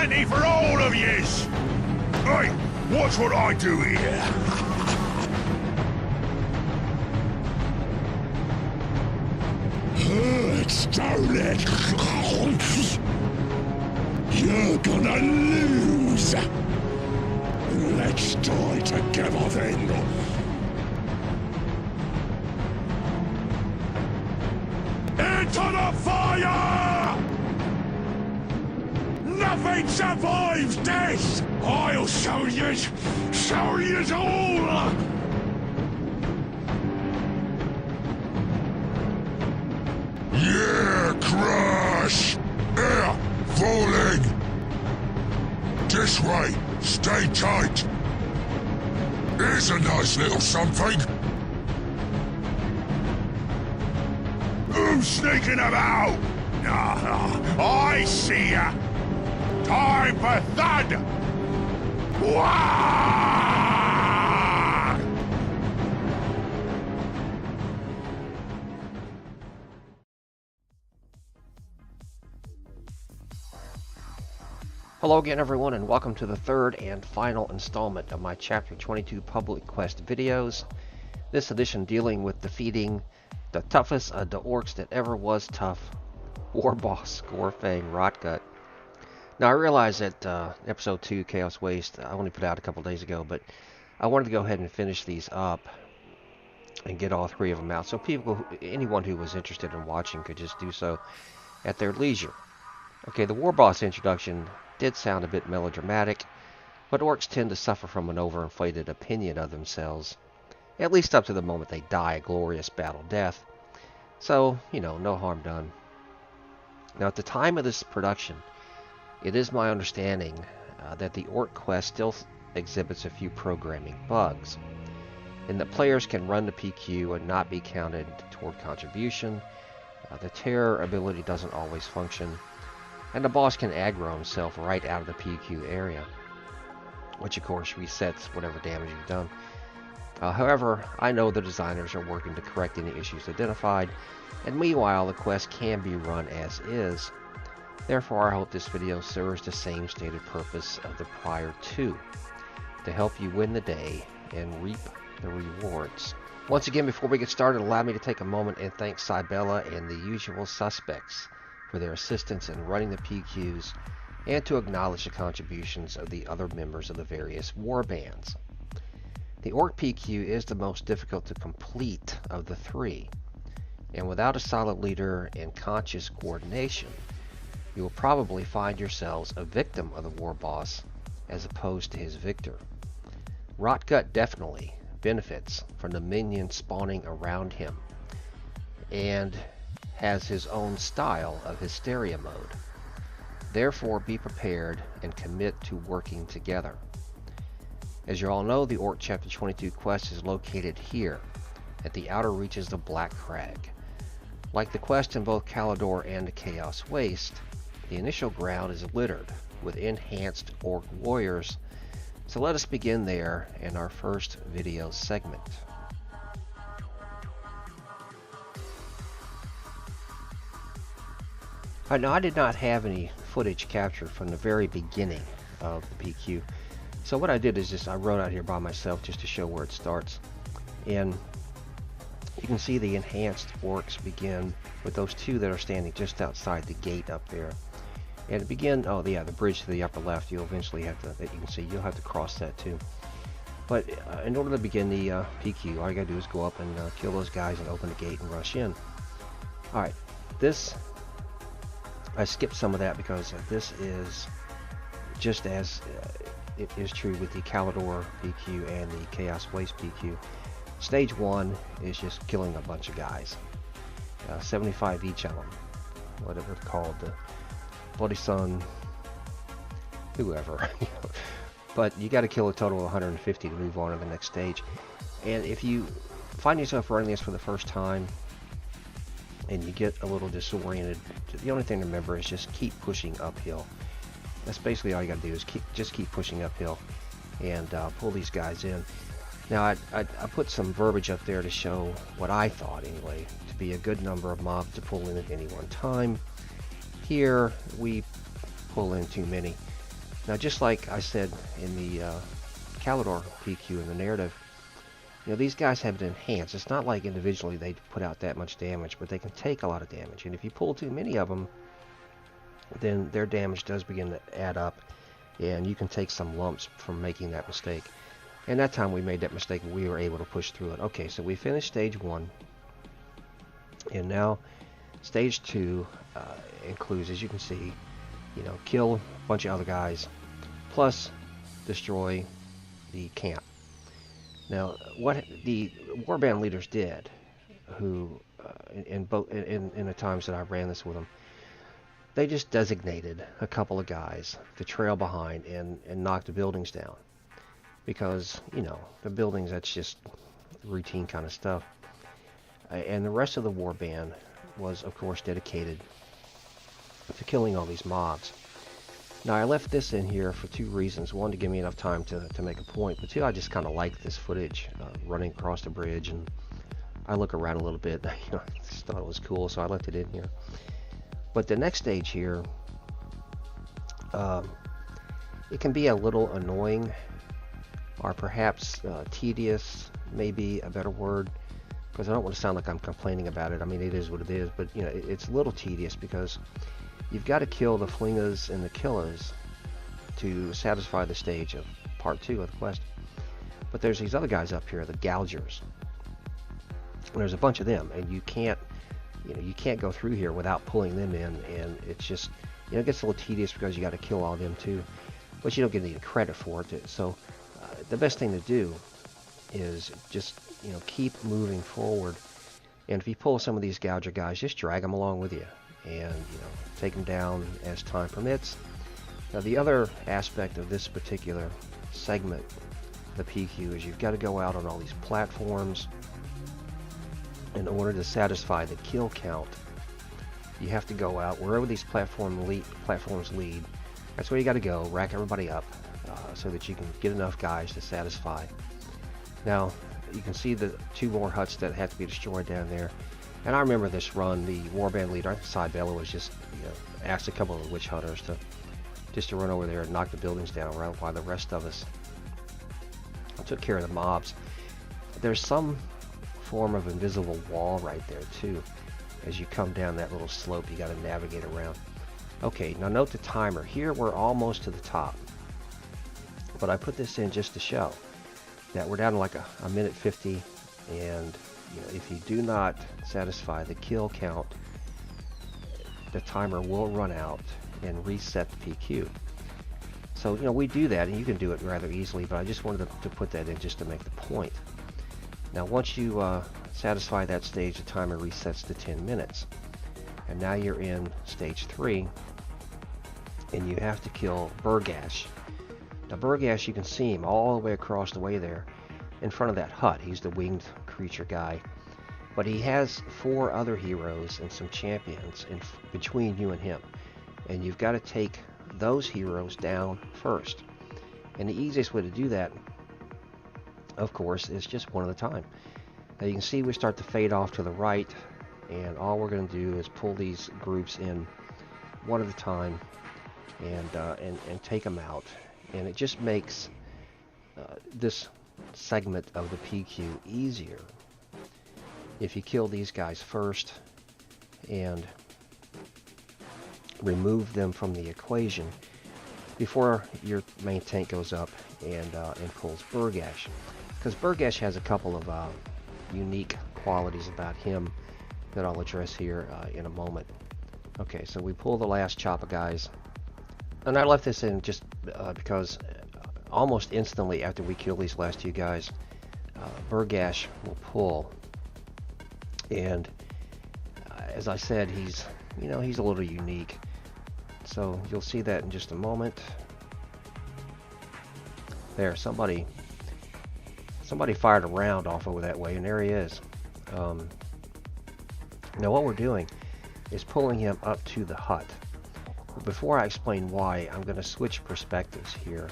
plenty for all of yous! Hey, watch what I do here! Stole it! You're gonna lose! Let's die together then! Into the fire! Nothing survives this! I'll show yous all! Yeah, crash! Air, falling! This way, stay tight! Here's a nice little something! Who's sneaking about? I see ya! Time for thud! Wah! Hello again everyone, and welcome to the third and final installment of my Chapter 22 Public Quest videos. This edition dealing with defeating the toughest of the orcs that ever was tough, War Boss Rotgut. Now I realize that episode 2, Chaos Waste, I only put out a couple days ago, but I wanted to go ahead and finish these up and get all three of them out, so anyone who was interested in watching could just do so at their leisure. Okay, the War Boss introduction did sound a bit melodramatic, but orcs tend to suffer from an overinflated opinion of themselves, at least up to the moment they die a glorious battle death. So, no harm done. Now, at the time of this production, it is my understanding that the Ork quest still exhibits a few programming bugs, and that players can run the PQ and not be counted toward contribution. The terror ability doesn't always function, and the boss can aggro himself right out of the PQ area, which of course resets whatever damage you've done. However, I know the designers are working to correct any issues identified, and meanwhile the quest can be run as is. Therefore, I hope this video serves the same stated purpose of the prior two, to help you win the day and reap the rewards. Once again, before we get started, allow me to take a moment and thank Cybella and the usual suspects for their assistance in running the PQs, and to acknowledge the contributions of the other members of the various war bands. The Ork PQ is the most difficult to complete of the three, and without a solid leader and conscious coordination, you will probably find yourselves a victim of the War Boss as opposed to his victor. Rotgut definitely benefits from the minions spawning around him, and has his own style of hysteria mode. Therefore, be prepared and commit to working together. As you all know, the Ork Chapter 22 quest is located here, at the outer reaches of Black Crag. Like the quest in both Caledor and the Chaos Waste, the initial ground is littered with enhanced Ork warriors, so let us begin there in our first video segment. Now, I did not have any footage captured from the very beginning of the PQ, so what I did is I wrote out here by myself just to show where it starts. And you can see the enhanced orcs begin with those two that are standing just outside the gate up there. And begin, the bridge to the upper left, you'll eventually have to, that you can see, you'll have to cross that too. But in order to begin the PQ, all you gotta do is go up and kill those guys and open the gate and rush in. Alright, I skipped some of that because this is just as it is true with the Caledor PQ and the Chaos Waste PQ. Stage 1 is just killing a bunch of guys. 75 each of them. Whatever it's called, the Bloody Sun, whoever. But you got to kill a total of 150 to move on to the next stage. And if you find yourself running this for the first time, and you get a little disoriented, the only thing to remember is just keep pushing uphill. That's basically all you got to do, is just keep pushing uphill and pull these guys in. Now I put some verbiage up there to show what I thought, anyway, to be a good number of mobs to pull in at any one time. Here we pull in too many. Now, just like I said in the Caledor PQ in the narrative, you know, these guys have been enhanced. It's not like individually they put out that much damage, but they can take a lot of damage. And if you pull too many of them, then their damage does begin to add up, and you can take some lumps from making that mistake. And that time we made that mistake, we were able to push through it. Okay, so we finished stage 1, and now stage 2 includes, as you can see, you know, kill a bunch of other guys, plus destroy the camp. Now, what the warband leaders did, who in the times that I ran this with them, they just designated a couple of guys to trail behind and knock the buildings down, because, you know, the buildings, that's just routine kind of stuff. And the rest of the warband was, of course, dedicated to killing all these mobs. Now, I left this in here for 2 reasons. One, to give me enough time to make a point, but 2, I just kind of like this footage, running across the bridge, and I look around a little bit. You know, I just thought it was cool, so I left it in here. But the next stage here, it can be a little annoying, or perhaps tedious, maybe a better word, because I don't want to sound like I'm complaining about it. I mean, it is what it is, but, you know, it's a little tedious because you've got to kill the flingers and the killers to satisfy the stage of part 2 of the quest. But there's these other guys up here, the gougers. And there's a bunch of them, and you can't go through here without pulling them in, and it's just, you know, it gets a little tedious because you got to kill all of them too, but you don't get any credit for it. So the best thing to do is just, you know, keep moving forward, and if you pull some of these gouger guys, just drag them along with you, and, you know, take them down as time permits. Now, the other aspect of this particular segment, the PQ, is you've got to go out on all these platforms. In order to satisfy the kill count, you have to go out wherever these platforms lead. That's where you got to go, rack everybody up, so that you can get enough guys to satisfy. Now, you can see the 2 more huts that have to be destroyed down there. And I remember this run, the warband leader, Cybella, was just, you know, asked a couple of the witch hunters to run over there and knock the buildings down, right, while the rest of us took care of the mobs. There's some form of invisible wall right there too. As you come down that little slope, you got to navigate around. Okay, now note the timer. Here we're almost to the top, but I put this in just to show that we're down to like a minute 50, and, you know, if you do not satisfy the kill count, the timer will run out and reset the PQ. So, you know, we do that, and you can do it rather easily, but I just wanted to put that in just to make the point. Now, once you satisfy that stage, the timer resets to 10 minutes. And now you're in stage 3, and you have to kill Burgash. Now, Burgash, you can see him all the way across the way there in front of that hut. He's the winged creature guy. But he has 4 other heroes and some champions in between you and him. And you've got to take those heroes down first. And the easiest way to do that, of course, is just one at a time. Now you can see we start to fade off to the right, and all we're going to do is pull these groups in one at a time and take them out. And it just makes this segment of the PQ easier if you kill these guys first and remove them from the equation before your main tank goes up and pulls Burgash. Because Burgash has a couple of unique qualities about him that I'll address here in a moment. Okay, so we pull the last chop of guys, and I left this in just because almost instantly after we kill these last 2 guys, Burgash will pull, and as I said, he's a little unique. So you'll see that in just a moment. There, somebody fired a round off over that way, and there he is. Now what we're doing is pulling him up to the hut. But before I explain why, I'm going to switch perspectives here,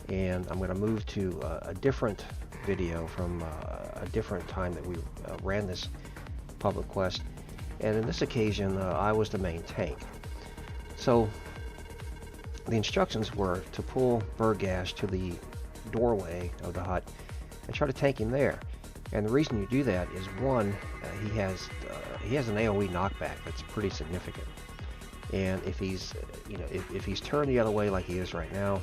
and I'm going to move to a different video from a different time that we ran this public quest. And in this occasion, I was the main tank. So the instructions were to pull Burgash to the doorway of the hut and try to tank him there. And the reason you do that is, one, he has an AOE knockback that's pretty significant. And if he's if he's turned the other way like he is right now,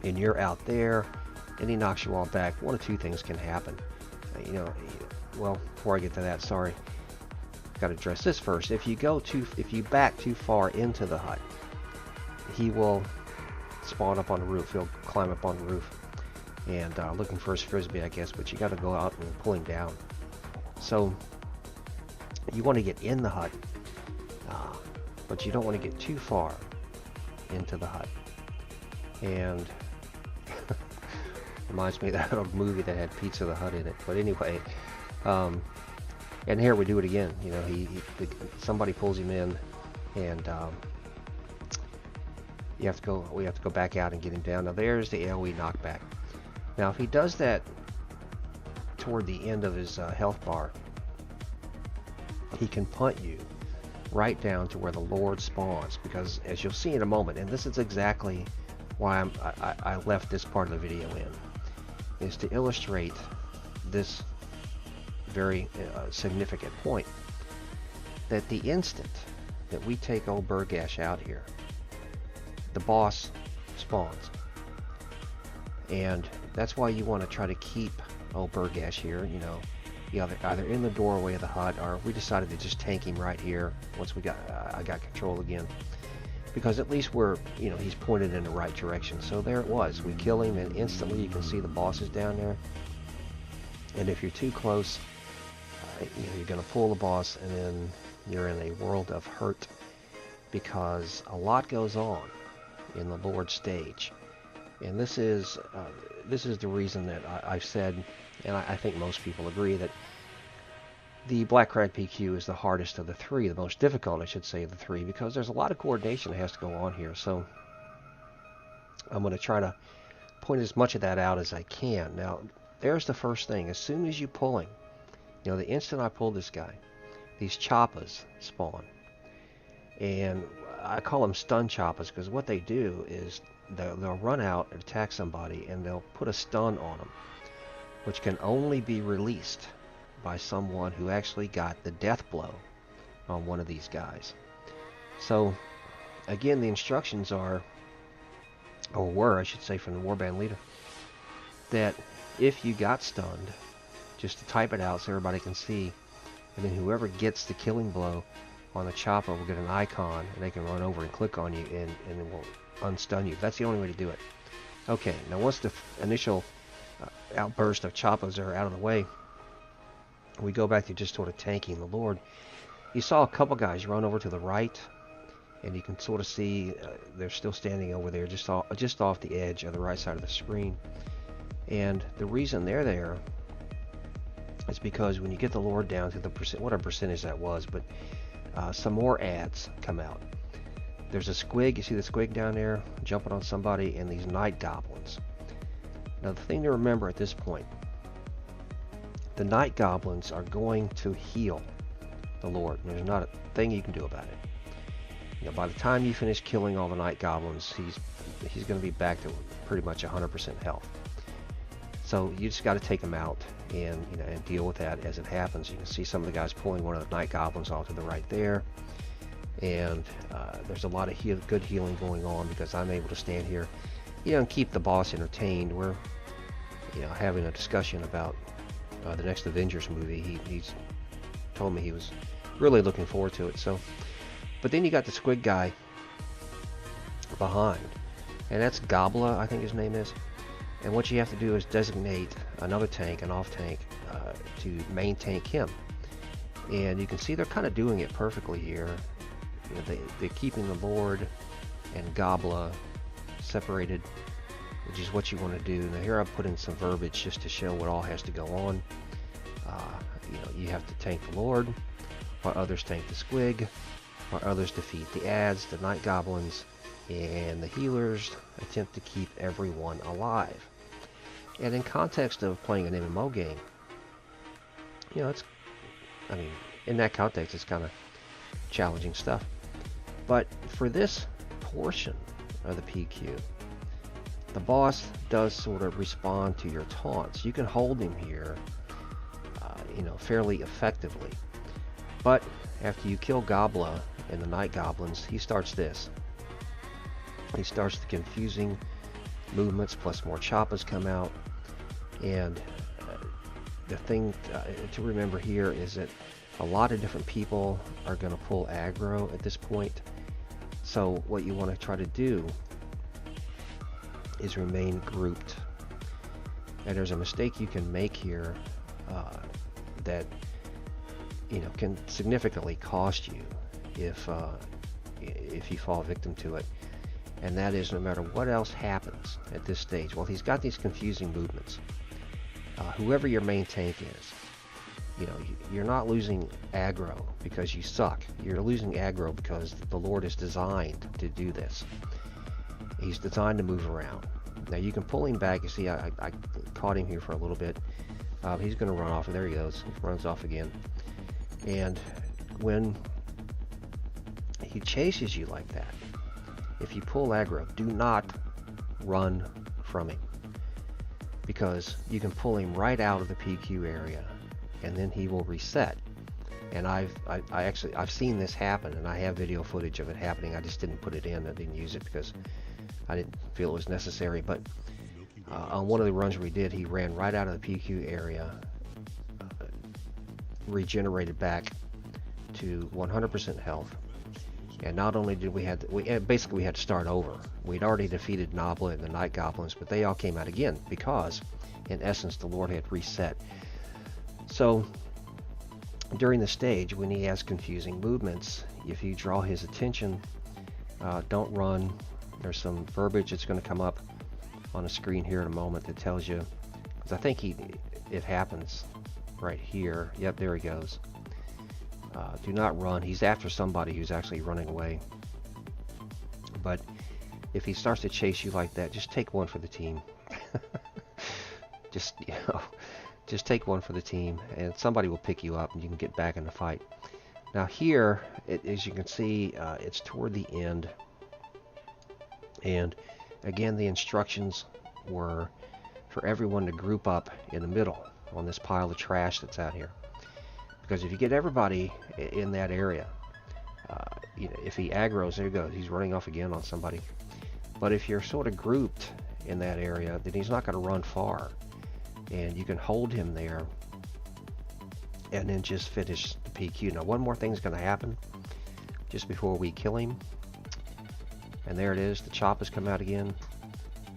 and you're out there and he knocks you all back, one of two things can happen. Well, before I get to that, sorry, got to address this first. If you back too far into the hut, he will spawn up on the roof. He'll climb up on the roof and looking for his frisbee, I guess. But you got to go out and pull him down. So you want to get in the hut, but you don't want to get too far into the hut. And reminds me of that old movie that had Pizza the Hut in it. But anyway, and here we do it again. Somebody pulls him in, and we have to go back out and get him down. Now there's the AOE knockback. Now if he does that toward the end of his health bar, he can punt you right down to where the Lord spawns, because as you'll see in a moment, and this is exactly why I left this part of the video in, is to illustrate this very significant point, that the instant that we take old Burgash out here, the boss spawns. And that's why you want to try to keep old Burgash here, either in the doorway of the hut, or we decided to just tank him right here once I got control again, because at least he's pointed in the right direction. So there it was, we kill him, and instantly you can see the boss is down there. And if you're too close, you're going to pull the boss, and then you're in a world of hurt, because a lot goes on in the Lord stage. And this is the reason that I've said, and I think most people agree, that the Black Crag PQ is the hardest of the three, the most difficult, I should say, of the three, because there's a lot of coordination that has to go on here. So I'm going to try to point as much of that out as I can. Now, there's the first thing. As soon as you pull him, the instant I pull this guy, these choppas spawn. And I call them stun choppas, because what they do is they'll run out and attack somebody, and they'll put a stun on them, which can only be released by someone who actually got the death blow on one of these guys. So again, the instructions were, I should say, from the warband leader, that if you got stunned, just to type it out so everybody can see, and then whoever gets the killing blow on the chopper will get an icon, and they can run over and click on you, and it will unstun you. That's the only way to do it. Okay, now once the initial outburst of choppas are out of the way, we go back to just sort of tanking the Lord. You saw a couple guys run over to the right, and you can sort of see they're still standing over there just off the edge of the right side of the screen. And the reason they're there is because when you get the Lord down to the whatever percentage that was, but some more ads come out. There's a squig, you see the squig down there jumping on somebody, and these night goblins. Now the thing to remember at this point, the night goblins are going to heal the Lord. There's not a thing you can do about it. By the time you finish killing all the night goblins, he's going to be back to pretty much 100% health. So you just got to take him out and and deal with that as it happens. You can see some of the guys pulling one of the night goblins off to the right there, and there's a lot of good healing going on, because I'm able to stand here, and keep the boss entertained. We're having a discussion about the next Avengers movie. He's told me he was really looking forward to it. So, but then you got the squid guy behind, and that's Gobla, I think his name is. And what you have to do is designate another tank, an off tank, to main tank him. And you can see they're kind of doing it perfectly here. They're keeping the Lord and Gobla separated, which is what you want to do. Now here I've put in some verbiage just to show what all has to go on. You have to tank the Lord, while others tank the squig, while others defeat the ads, the night goblins, and the healers attempt to keep everyone alive. And in context of playing an MMO game, in that context, it's kind of challenging stuff. But for this portion of the PQ, the boss does sort of respond to your taunts. You can hold him here, fairly effectively. But after you kill Gobla and the Night Goblins, he starts this. He starts the confusing movements, plus more choppas come out. And the thing to remember here is that a lot of different people are going to pull aggro at this point. So what you want to try to do is remain grouped. And there's a mistake you can make here that can significantly cost you if you fall victim to it. And that is, no matter what else happens at this stage, well, he's got these confusing movements. Whoever your main tank is, you're not losing aggro because you suck. You're losing aggro because the Lord is designed to do this. He's designed to move around. Now you can pull him back. You see, I caught him here for a little bit. He's going to run off. There he goes. He runs off again. And when he chases you like that, if you pull aggro, do not run from him, because you can pull him right out of the PQ area, and then he will reset. And I've seen this happen, and I have video footage of it happening. I just didn't put it in. I didn't use it because I didn't feel it was necessary. But on one of the runs we did, he ran right out of the PQ area, regenerated back to 100% health. And not only did we had to start over. We'd already defeated Nobla and the Night Goblins, but they all came out again because, in essence, the Lord had reset. So during the stage, when he has confusing movements, if you draw his attention, don't run. There's some verbiage that's going to come up on the screen here in a moment that tells you, because I think it happens right here. Yep, there he goes. Do not run. He's after somebody who's actually running away. But if he starts to chase you like that, just take one for the team. just take one for the team, and somebody will pick you up, and you can get back in the fight. Now here, as you can see, it's toward the end, and again, the instructions were for everyone to group up in the middle on this pile of trash that's out here. Because if you get everybody in that area, if he aggroes, there he goes, he's running off again on somebody. But if you're sort of grouped in that area, then he's not going to run far. And you can hold him there and then just finish the PQ. Now, one more thing is going to happen just before we kill him. And there it is. The chop has come out again.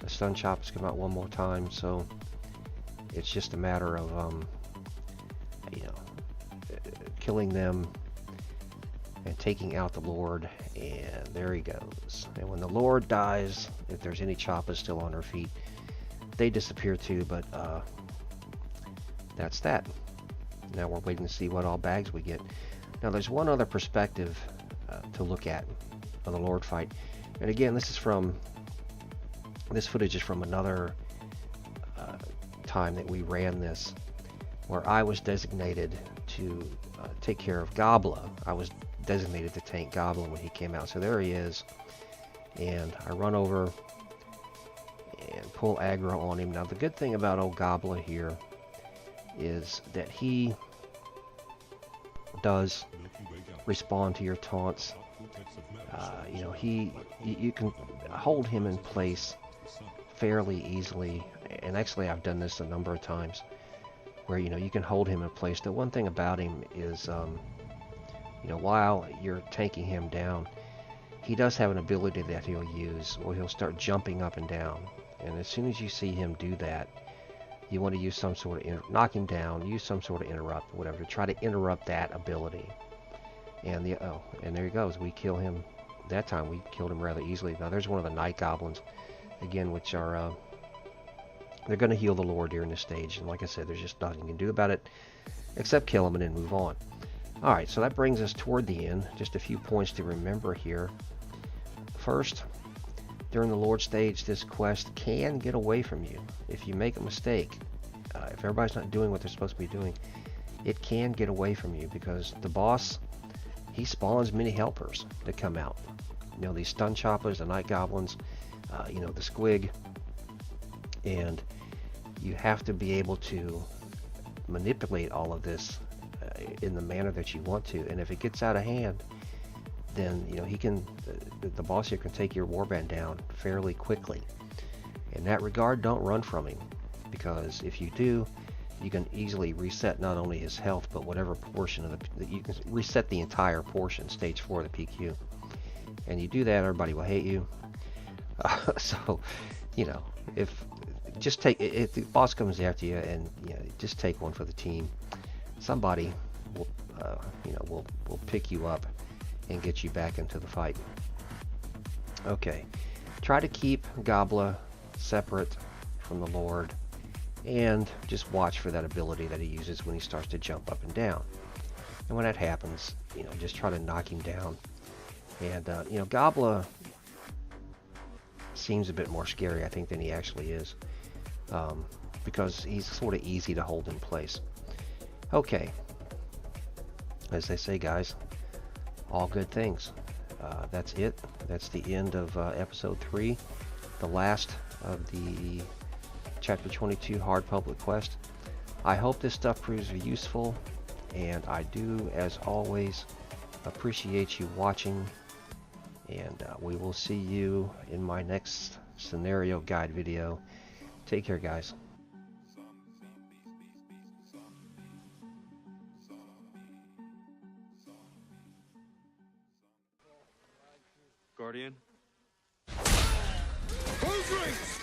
The stun chop has come out one more time. So it's just a matter of, killing them and taking out the Lord. And there he goes. And when the Lord dies, if there's any choppas still on her feet, they disappear too. But that's that. Now we're waiting to see what all bags we get. Now there's one other perspective to look at of the Lord fight. And again, this footage is from another time that we ran this, where I was designated to take care of Gobla. I was designated to tank Goblin when he came out. So there he is, and I run over and pull aggro on him. Now the good thing about old Gobla here is that he does respond to your taunts. You can hold him in place fairly easily, and actually I've done this a number of times, where you can hold him in place. The one thing about him is, while you're taking him down, he does have an ability that he'll use, where he'll start jumping up and down. And as soon as you see him do that, you want to use some sort of knock him down, use some sort of interrupt, whatever, to try to interrupt that ability. And there he goes. We kill him. That time we killed him rather easily. Now there's one of the Night Goblins, again, which are they're going to heal the Lord during this stage. And like I said, there's just nothing you can do about it except kill him and then move on. Alright, so that brings us toward the end. Just a few points to remember here. First, during the Lord stage, this quest can get away from you. If you make a mistake, if everybody's not doing what they're supposed to be doing, it can get away from you, because the boss, he spawns many helpers that come out. You know, these stun choppers, the night goblins, you know, the squig, and you have to be able to manipulate all of this in the manner that you want to. And if it gets out of hand, then, you know, he can, the boss here can take your warband down fairly quickly. In that regard, don't run from him, because if you do, you can easily reset not only his health, but whatever portion of the, you can reset the entire portion, stage 4 of the PQ. And you do that, everybody will hate you. So, you know, if the boss comes after you, and you know, just take one for the team. Somebody will, you know, will pick you up and get you back into the fight. Okay, try to keep Gobla separate from the Lord, and just watch for that ability that he uses when he starts to jump up and down. And when that happens, you know, just try to knock him down. And you know, Gobla seems a bit more scary, I think, than he actually is, because he's sort of easy to hold in place. Okay, as they say, guys, all good things. That's it. That's the end of episode 3, the last of the chapter 22 hard public quest. I hope this stuff proves useful, and I do, as always, appreciate you watching, and we will see you in my next scenario guide video. Take care, guys. Guardian? Who's rings?